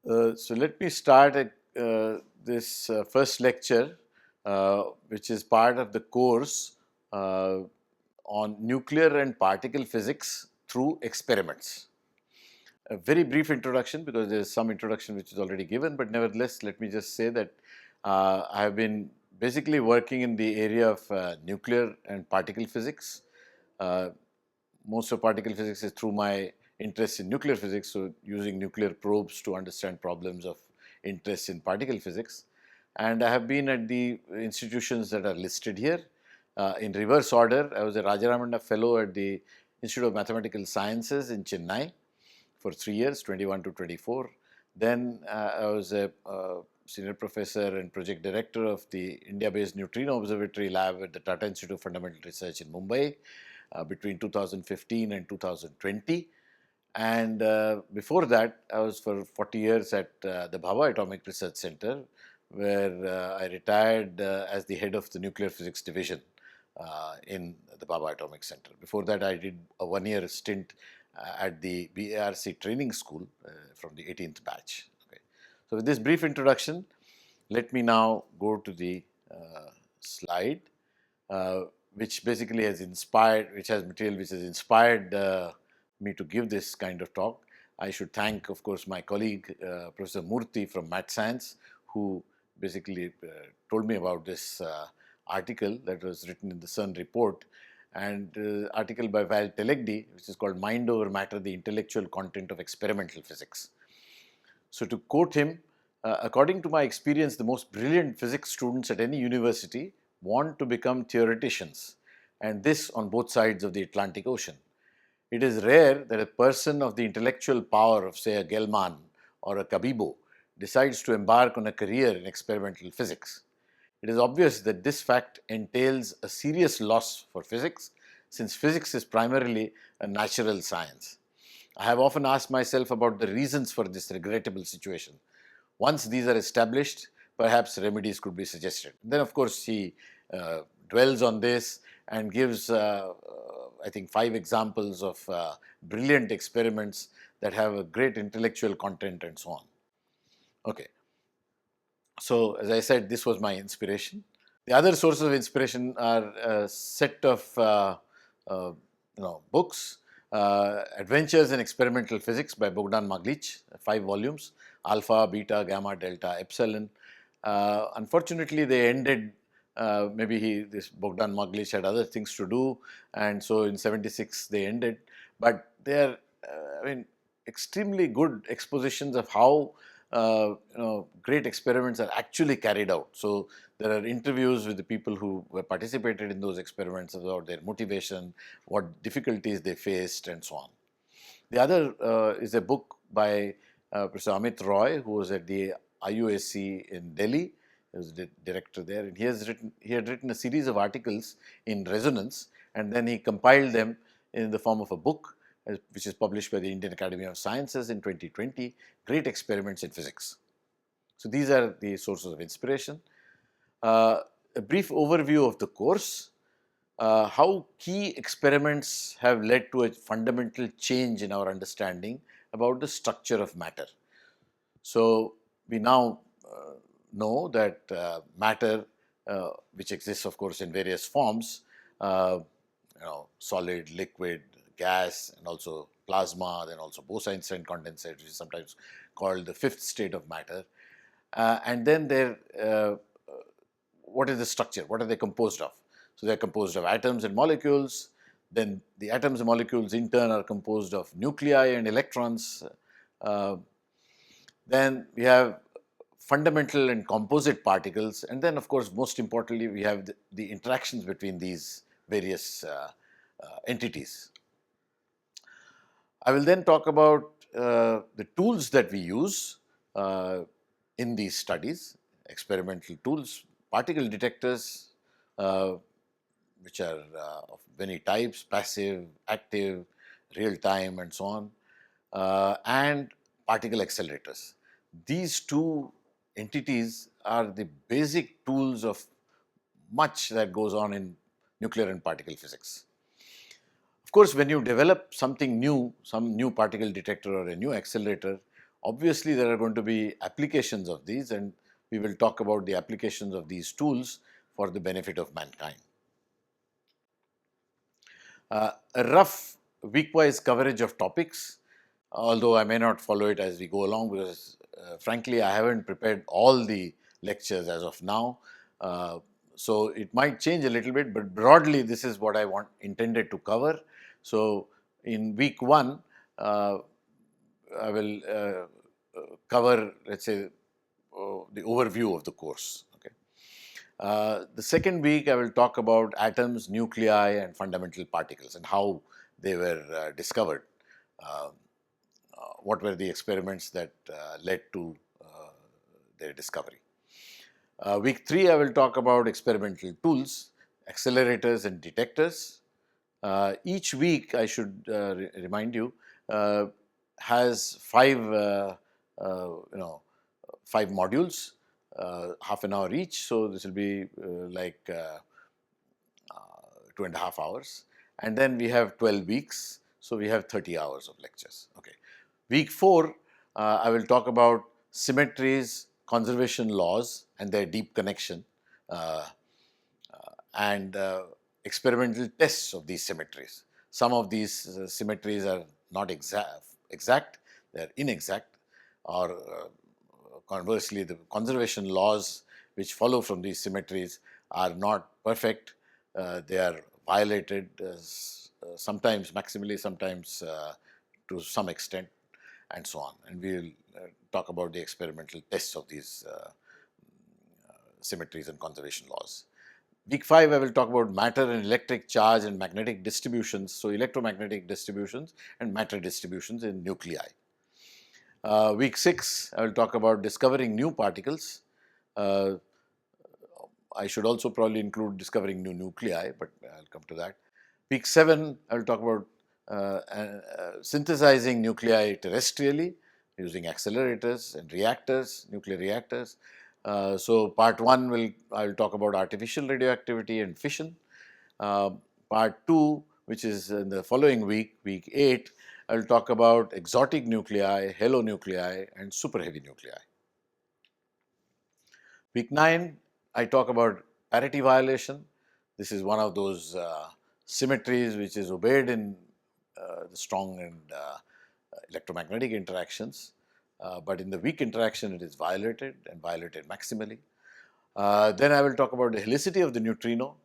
So let me start at this first lecture, which is part of the course on nuclear and particle physics through experiments. A very brief introduction, because there is some introduction which is already given, but nevertheless, let me just say that I have been basically working in the area of nuclear and particle physics. Uh, Most of particle physics is through my interest in nuclear physics, so using nuclear probes to understand problems of interest in particle physics. And I have been at the institutions that are listed here. In reverse order, I was a Rajaramana Fellow at the Institute of Mathematical Sciences in Chennai for 3 years, 21 to 24. Then I was a senior professor and project director of the India-based Neutrino Observatory Lab at the Tata Institute of Fundamental Research in Mumbai between 2015 and 2020. And before that, I was for 40 years at the Bhabha Atomic Research Center, where I retired as the head of the nuclear physics division in the Bhabha Atomic Center. Before that, I did a one-year stint at the BARC training school from the 18th batch. Okay. So with this brief introduction, let me now go to the slide, which basically has inspired, which has material which has inspired me to give this kind of talk. I should thank, of course, my colleague, Professor Murthy from Mat Science, who basically told me about this article that was written in the CERN report, and article by Val Telegdi, which is called Mind Over Matter, the Intellectual Content of Experimental Physics. So to quote him, according to my experience, the most brilliant physics students at any university want to become theoreticians, and this on both sides of the Atlantic Ocean. It is rare that a person of the intellectual power of, say, a Gell-Mann or a Cabibbo decides to embark on a career in experimental physics. It is obvious that this fact entails a serious loss for physics, since physics is primarily a natural science. I have often asked myself about the reasons for this regrettable situation. Once these are established, perhaps remedies could be suggested. Then, of course, he dwells on this and gives, I think, 5 examples of brilliant experiments that have a great intellectual content and so on. Okay. So, as I said, this was my inspiration. The other sources of inspiration are a set of books. Adventures in Experimental Physics by Bogdan Maglic, 5 volumes, Alpha, Beta, Gamma, Delta, Epsilon. Unfortunately, they ended. Maybe this Bogdan Maglic had other things to do, and so in '76 they ended. But they are, extremely good expositions of how great experiments are actually carried out. So there are interviews with the people who participated in those experiments about their motivation, what difficulties they faced, and so on. The other is a book by Professor Amit Roy, who was at the IUSC in Delhi. He was the director there, and he had written a series of articles in resonance, and then he compiled them in the form of a book, which is published by the Indian Academy of Sciences in 2020, Great Experiments in Physics. So these are the sources of inspiration. A brief overview of the course, how key experiments have led to a fundamental change in our understanding about the structure of matter. So we now know that matter, which exists, of course, in various forms, solid, liquid, gas, and also plasma, then also Bose-Einstein condensate, which is sometimes called the 5th state of matter. And then what is the structure? What are they composed of? So they are composed of atoms and molecules. Then the atoms and molecules in turn are composed of nuclei and electrons. Then we have fundamental and composite particles, and then, of course, most importantly, we have the interactions between these various entities. I will then talk about the tools that we use in these studies, experimental tools, particle detectors, which are of many types, passive, active, real time, and so on, and particle accelerators. These two entities are the basic tools of much that goes on in nuclear and particle physics. Of course, when you develop something new, some new particle detector or a new accelerator, Obviously, there are going to be applications of these, and we will talk about the applications of these tools for the benefit of mankind. A rough week-wise coverage of topics, although I may not follow it as we go along, because frankly, I haven't prepared all the lectures as of now. So it might change a little bit, but broadly, this is what I intended to cover. So in week 1, I will cover, let's say, the overview of the course. Okay. The second week, I will talk about atoms, nuclei, and fundamental particles and how they were discovered. What were the experiments that led to their discovery. Week 3, I will talk about experimental tools, accelerators, and detectors. Each week, I should remind you, has 5 modules, half an hour each. So this will be like 2.5 hours. And then we have 12 weeks. So we have 30 hours of lectures. Okay. Week 4, I will talk about symmetries, conservation laws, and their deep connection, and experimental tests of these symmetries. Some of these symmetries are not exact, they are inexact, or conversely, the conservation laws which follow from these symmetries are not perfect. They are violated sometimes maximally, sometimes to some extent, and so on. And we will talk about the experimental tests of these symmetries and conservation laws. Week 5, I will talk about matter and electric charge and magnetic distributions, so electromagnetic distributions and matter distributions in nuclei. Week 6, I will talk about discovering new particles. I should also probably include discovering new nuclei, but I'll come to that. Week 7, I will talk about synthesizing nuclei terrestrially using accelerators and reactors, nuclear reactors. So part 1 I will talk about artificial radioactivity and fission. Part 2, which is in the following week, week 8, I will talk about exotic nuclei, halo nuclei, and super heavy nuclei. Week 9, I talk about parity violation. This is one of those symmetries which is obeyed in the strong and electromagnetic interactions, but in the weak interaction it is violated and violated maximally. Then I will talk about the helicity of the neutrino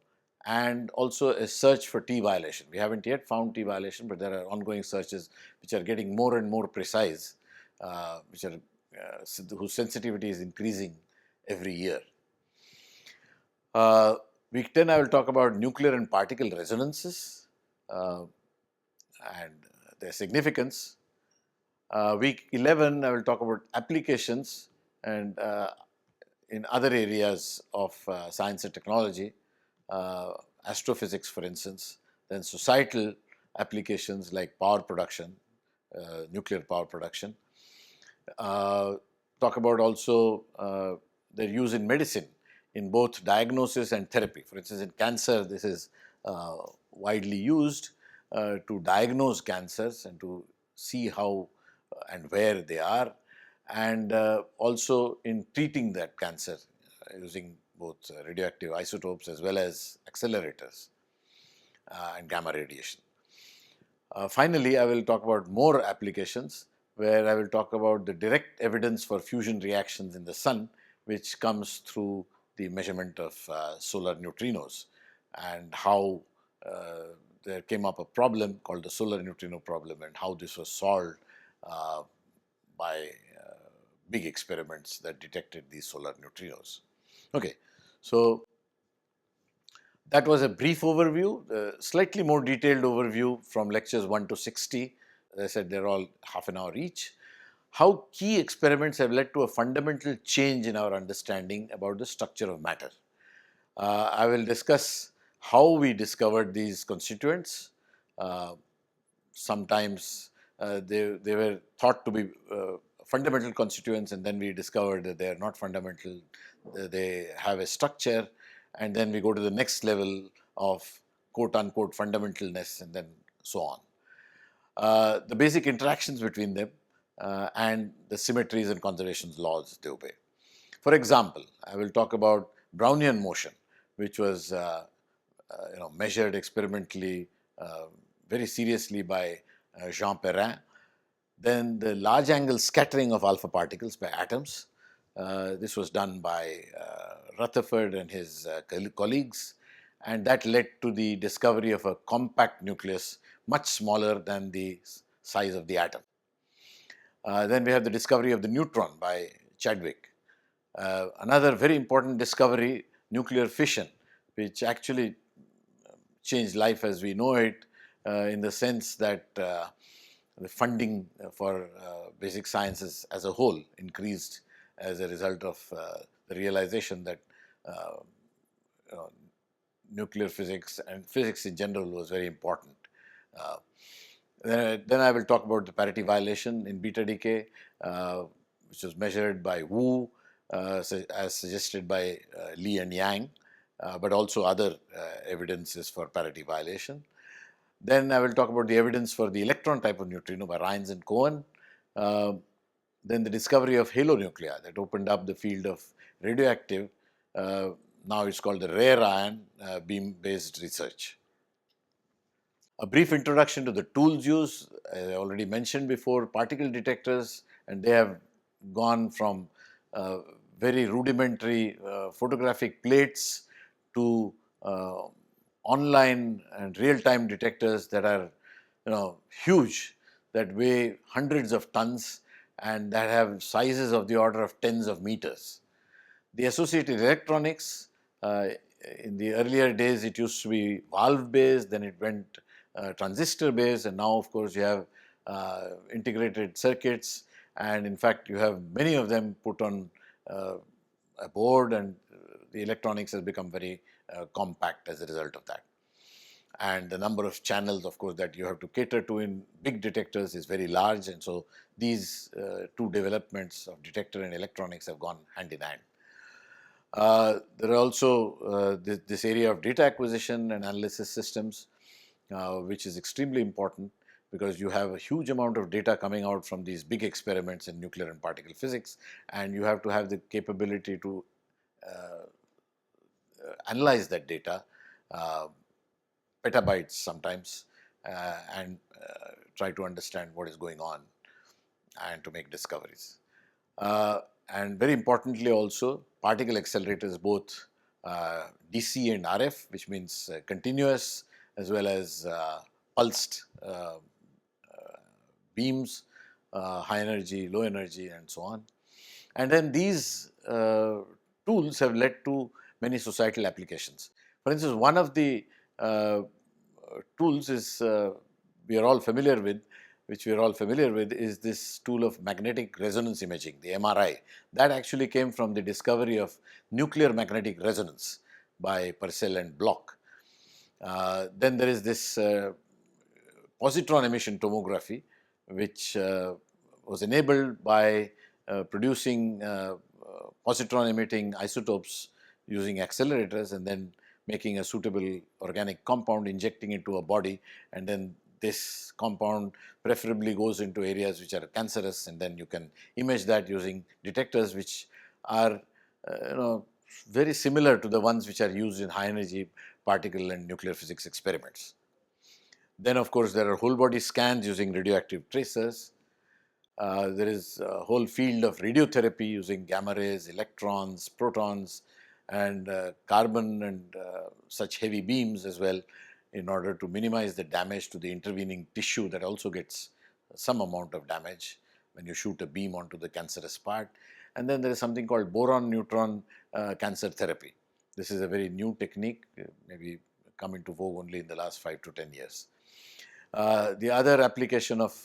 and also a search for T violation. We haven't yet found T violation, but there are ongoing searches which are getting more and more precise, whose sensitivity is increasing every year. Week 10, I will talk about nuclear and particle resonances and their significance. Week 11, I will talk about applications and in other areas of science and technology, astrophysics, for instance, then societal applications like power production, nuclear power production. Talk about also their use in medicine, in both diagnosis and therapy. For instance, in cancer, this is widely used to diagnose cancers and to see how and where they are, and also in treating that cancer using both radioactive isotopes as well as accelerators and gamma radiation. Finally, I will talk about more applications where I will talk about the direct evidence for fusion reactions in the sun, which comes through the measurement of solar neutrinos, and how there came up a problem called the solar neutrino problem, and how this was solved by big experiments that detected these solar neutrinos. Okay, so that was a brief overview, slightly more detailed overview from lectures 1 to 60. As I said, they're all half an hour each. How key experiments have led to a fundamental change in our understanding about the structure of matter. I will discuss how we discovered these constituents. Sometimes they were thought to be fundamental constituents, and then we discovered that they are not fundamental. They have a structure, and then we go to the next level of quote unquote fundamentalness, and then so on. The basic interactions between them, and the symmetries and conservation laws they obey. For example, I will talk about Brownian motion, which was measured experimentally very seriously by Jean Perrin. Then the large angle scattering of alpha particles by atoms. This was done by Rutherford and his colleagues, and that led to the discovery of a compact nucleus much smaller than the size of the atom. Then we have the discovery of the neutron by Chadwick. Another very important discovery, nuclear fission, which actually changed life as we know it, in the sense that the funding for basic sciences as a whole increased as a result of the realization that you know, nuclear physics and physics in general was very important. Uh, then I will talk about the parity violation in beta decay, which was measured by Wu, as suggested by Li and Yang, but also other evidences for parity violation. Then I will talk about the evidence for the electron type of neutrino by Rines and Cohen. Then the discovery of halonuclei that opened up the field of radioactive, now it's called the rare ion beam-based research. A brief introduction to the tools used, as I already mentioned before, particle detectors, and they have gone from very rudimentary photographic plates to online and real-time detectors that are huge, that weigh hundreds of tons and that have sizes of the order of tens of meters. The associated electronics, in the earlier days it used to be valve based, then it went transistor based, and now of course you have integrated circuits, and in fact you have many of them put on a board, and the electronics has become very compact as a result of that. And the number of channels, of course, that you have to cater to in big detectors is very large, and so these two developments of detector and electronics have gone hand in hand. There are also this area of data acquisition and analysis systems, which is extremely important because you have a huge amount of data coming out from these big experiments in nuclear and particle physics, and you have to have the capability to analyze that data, petabytes sometimes, and try to understand what is going on and to make discoveries. And very importantly also, particle accelerators, both DC and RF, which means continuous as well as pulsed beams, high energy, low energy, and so on. And then these tools have led to many societal applications. For instance, one of the tools is we are all familiar with, which we are all familiar with, is this tool of magnetic resonance imaging, the MRI. That actually came from the discovery of nuclear magnetic resonance by Purcell and Bloch. Then there is this positron emission tomography, which was enabled by producing positron emitting isotopes using accelerators and then making a suitable organic compound, injecting into a body, and then this compound preferably goes into areas which are cancerous, and then you can image that using detectors which are very similar to the ones which are used in high energy particle and nuclear physics experiments. Then of course there are whole body scans using radioactive tracers. There is a whole field of radiotherapy using gamma rays, electrons, protons, and carbon and such heavy beams as well, in order to minimize the damage to the intervening tissue that also gets some amount of damage when you shoot a beam onto the cancerous part. And then there is something called boron neutron cancer therapy. This is a very new technique, maybe come into vogue only in the last 5 to 10 years. The other application of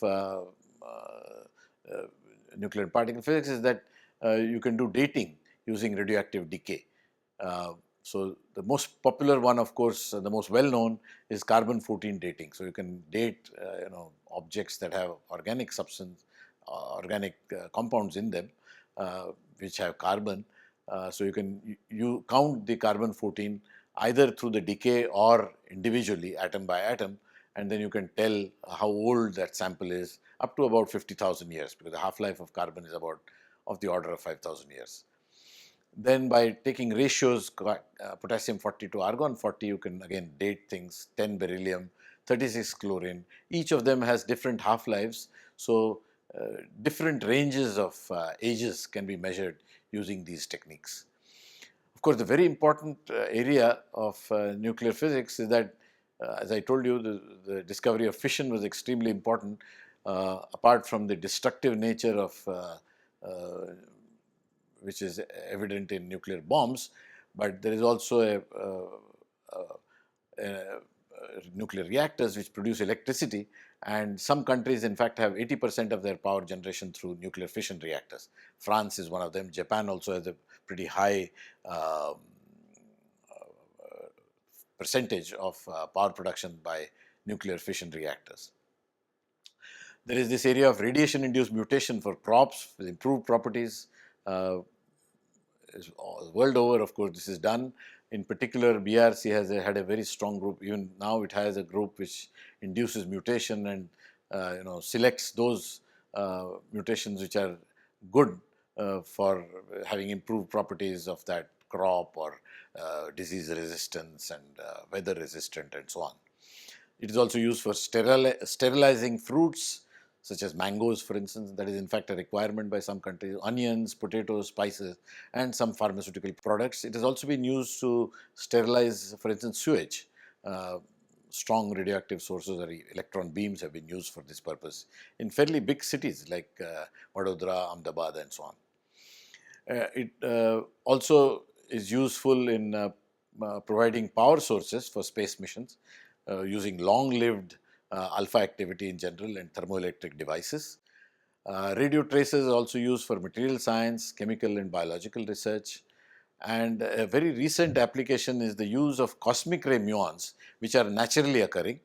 nuclear and particle physics is that you can do dating using radioactive decay. So the most popular one, of course, the most well known, is carbon-14 dating. So you can date objects that have organic substance, organic compounds in them, which have carbon. So you count the carbon-14 either through the decay or individually, atom by atom, and then you can tell how old that sample is up to about 50,000 years, because the half-life of carbon is about of the order of 5,000 years. Then by taking ratios, potassium 40 to argon 40, you can again date things: 10 beryllium, 36 chlorine. Each of them has different half-lives. So different ranges of ages can be measured using these techniques. Of course, the very important area of nuclear physics is that, as I told you, the discovery of fission was extremely important, apart from the destructive nature of which is evident in nuclear bombs, but there is also nuclear reactors which produce electricity, and some countries in fact have 80% of their power generation through nuclear fission reactors. France is one of them. Japan also has a pretty high percentage of power production by nuclear fission reactors. There is this area of radiation-induced mutation for crops with improved properties. World over, of course, this is done. In particular, BRC has had a very strong group. Even now, it has a group which induces mutation and selects those mutations which are good for having improved properties of that crop, or disease resistance and weather resistant and so on. It is also used for sterilizing fruits, such as mangoes, for instance. That is in fact a requirement by some countries. Onions, potatoes, spices, and some pharmaceutical products. It has also been used to sterilize, for instance, sewage. Strong radioactive sources or electron beams have been used for this purpose in fairly big cities like Vadodara, Ahmedabad, and so on. It also is useful in providing power sources for space missions, using long-lived alpha activity in general and thermoelectric devices. Radio tracers are also used for material science, chemical and biological research. And a very recent application is the use of cosmic ray muons, which are naturally occurring,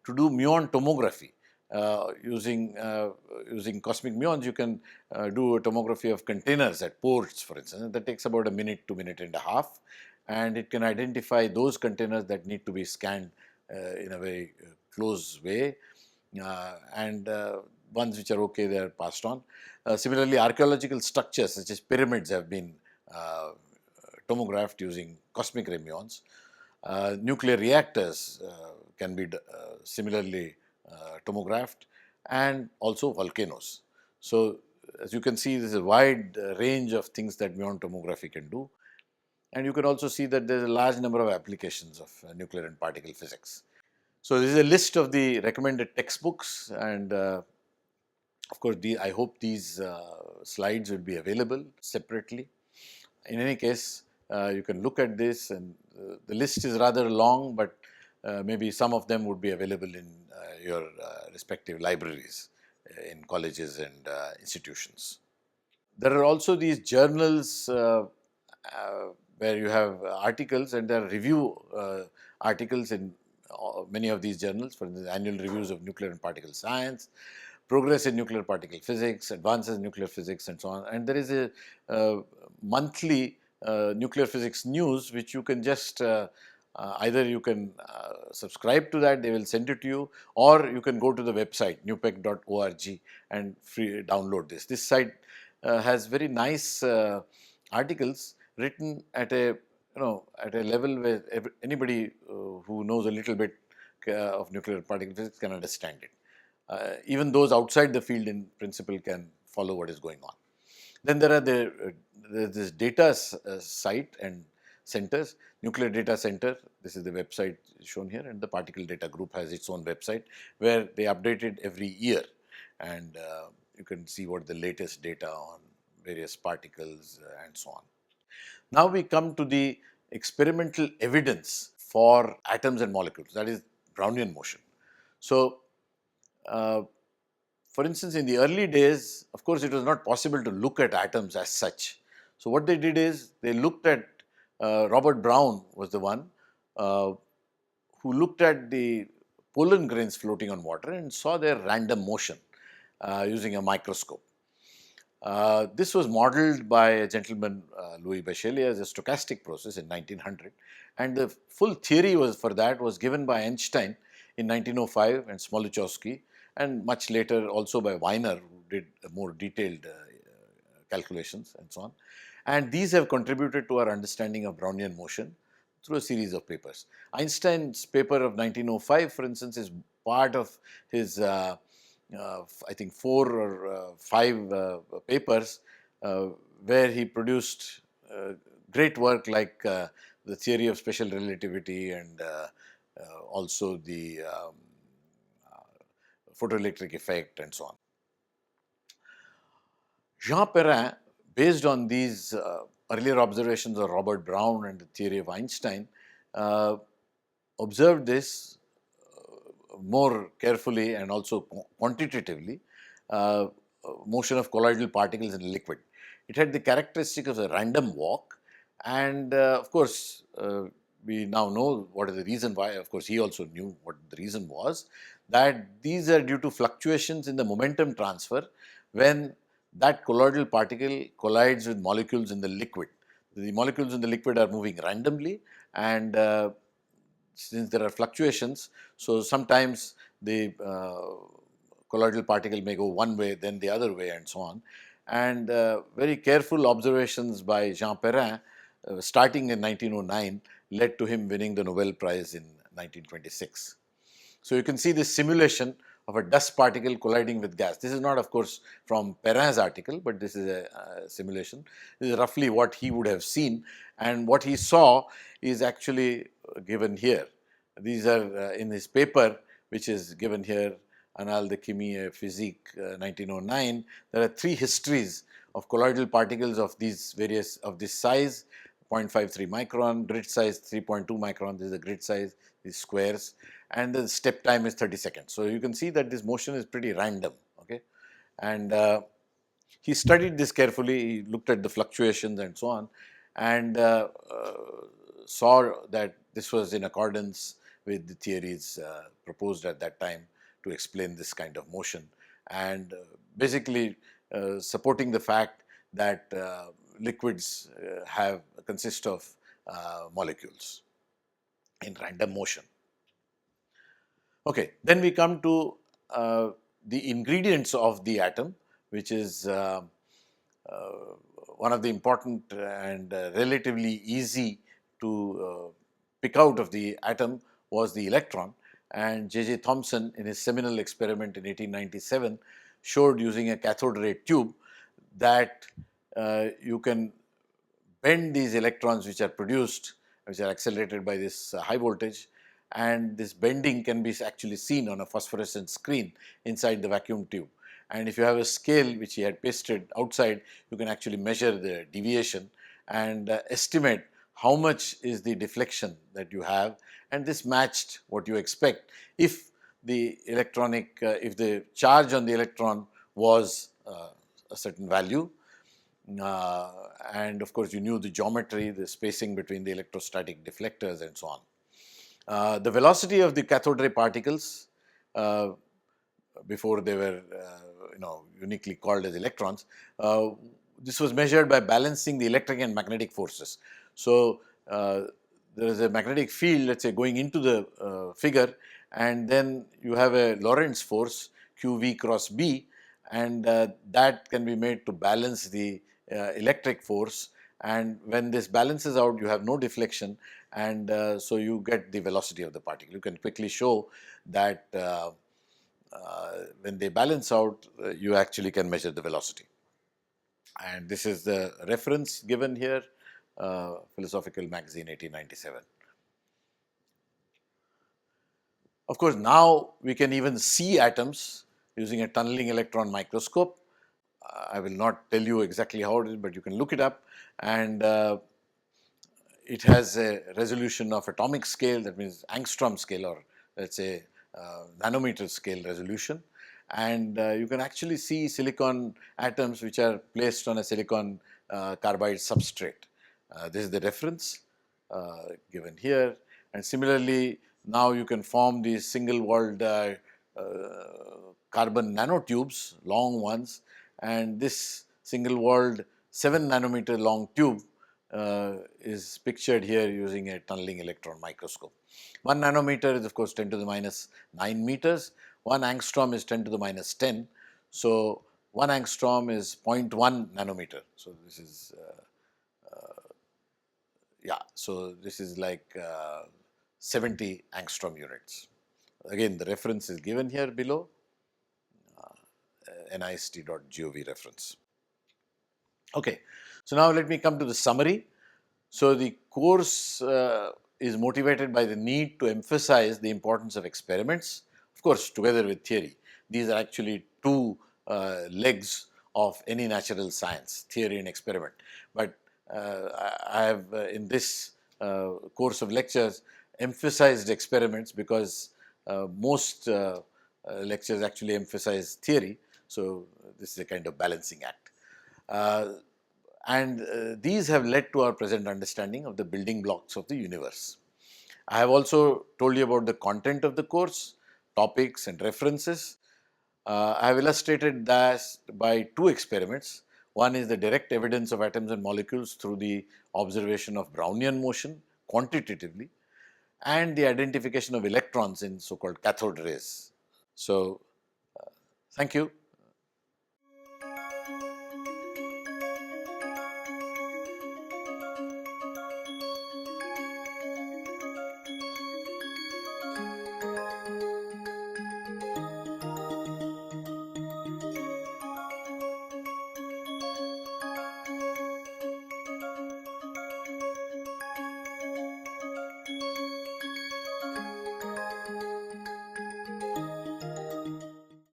to do muon tomography. Using cosmic muons, you can do a tomography of containers at ports, for instance. That takes about a minute to minute and a half, and it can identify those containers that need to be scanned in a very close way, and ones which are okay, they are passed on. Similarly, archaeological structures such as pyramids have been tomographed using cosmic ray muons. Nuclear reactors can be similarly tomographed, and also volcanoes. So, as you can see, there is a wide range of things that muon tomography can do. And you can also see that there is a large number of applications of nuclear and particle physics. So, this is a list of the recommended textbooks, and of course, I hope these slides will be available separately. In any case, you can look at this, and the list is rather long, but maybe some of them would be available in your respective libraries in colleges and institutions. There are also these journals where you have articles, and there are review articles in many of these journals, for instance, annual reviews of nuclear and particle science, progress in nuclear particle physics, advances in nuclear physics, and so on. And there is a monthly nuclear physics news, which you can just either you can subscribe to that, they will send it to you, or you can go to the website nupec.org and download this. This site has very nice articles written at a at a level where anybody who knows a little bit of nuclear particle physics can understand it. Even those outside the field in principle can follow what is going on. Then there are this data site and centers. Nuclear Data Center, this is the website shown here, and the Particle Data Group has its own website where they update it every year, and you can see what the latest data on various particles and so on. Now we come to the experimental evidence for atoms and molecules, that is Brownian motion. So, for instance, in the early days, of course, it was not possible to look at atoms as such. So, what they did is they looked at, Robert Brown was the one who looked at the pollen grains floating on water and saw their random motion using a microscope. This was modeled by a gentleman, Louis Becheley, as a stochastic process in 1900, and the full theory for that was given by Einstein in 1905 and Smoluchowski, and much later also by Wiener, who did more detailed calculations and so on. And these have contributed to our understanding of Brownian motion through a series of papers. Einstein's paper of 1905, for instance, is part of his, I think, 4 or 5 papers where he produced great work like the theory of special relativity and also the photoelectric effect and so on. Jean Perrin, based on these earlier observations of Robert Brown and the theory of Einstein, uh, observed this more carefully and also quantitatively, motion of colloidal particles in a liquid. It had the characteristic of a random walk, and of course, we now know what is the reason why. Of course, he also knew what the reason was, that these are due to fluctuations in the momentum transfer when that colloidal particle collides with molecules in the liquid. The molecules in the liquid are moving randomly, and since there are fluctuations, so sometimes the colloidal particle may go one way, then the other way, and so on. And very careful observations by Jean Perrin, starting in 1909, led to him winning the Nobel Prize in 1926. So you can see this simulation of a dust particle colliding with gas. This is not, of course, from Perrin's article, but this is a simulation. This is roughly what he would have seen, and what he saw is actually given here. These are in his paper, which is given here, Annales de Chimie et Physique, 1909. There are 3 histories of colloidal particles of these various of this size, 0.53 micron, grid size 3.2 micron. This is the grid size, these squares, and the step time is 30 seconds. So you can see that this motion is pretty random. Okay, and he studied this carefully. He looked at the fluctuations and so on, and saw that this was in accordance with the theories proposed at that time to explain this kind of motion, and basically supporting the fact that liquids consist of molecules in random motion. Okay, then we come to the ingredients of the atom, which is one of the important and relatively easy to pick out of the atom was the electron. And J.J. Thomson, in his seminal experiment in 1897, showed using a cathode ray tube that you can bend these electrons which are produced, which are accelerated by this high voltage, and this bending can be actually seen on a phosphorescent screen inside the vacuum tube. And if you have a scale which he had pasted outside, you can actually measure the deviation and estimate how much is the deflection that you have, and this matched what you expect if the if the charge on the electron was a certain value. And of course, you knew the geometry, the spacing between the electrostatic deflectors and so on. The velocity of the cathode ray particles, before they were uniquely called as electrons, this was measured by balancing the electric and magnetic forces. So there is a magnetic field, let's say, going into the figure, and then you have a Lorentz force QV cross B, and that can be made to balance the electric force. And when this balances out, you have no deflection, and so you get the velocity of the particle. You can quickly show that when they balance out, you actually can measure the velocity. And this is the reference given here, Philosophical Magazine 1897. Of course, now we can even see atoms using a tunneling electron microscope. I will not tell you exactly how it is, but you can look it up. And it has a resolution of atomic scale, that means angstrom scale, or let's say nanometer scale resolution. And you can actually see silicon atoms which are placed on a silicon carbide substrate. This is the reference given here. And similarly, now you can form these single-walled carbon nanotubes, long ones, and this single-walled 7 nanometer long tube is pictured here using a tunneling electron microscope. 1 nanometer is, of course, 10 to the minus 9 meters, 1 angstrom is 10 to the minus 10. So, 1 angstrom is 0.1 nanometer. So, this is yeah, so this is like 70 angstrom units. Again, the reference is given here below, nist.gov reference. Okay, so now let me come to the summary. So, the course is motivated by the need to emphasize the importance of experiments, of course, together with theory. These are actually two legs of any natural science, theory and experiment. But I have in this course of lectures emphasized experiments because most lectures actually emphasize theory. So, this is a kind of balancing act. These have led to our present understanding of the building blocks of the universe. I have also told you about the content of the course, topics and references. I have illustrated that by two experiments. One is the direct evidence of atoms and molecules through the observation of Brownian motion quantitatively, and the identification of electrons in so-called cathode rays. So, thank you.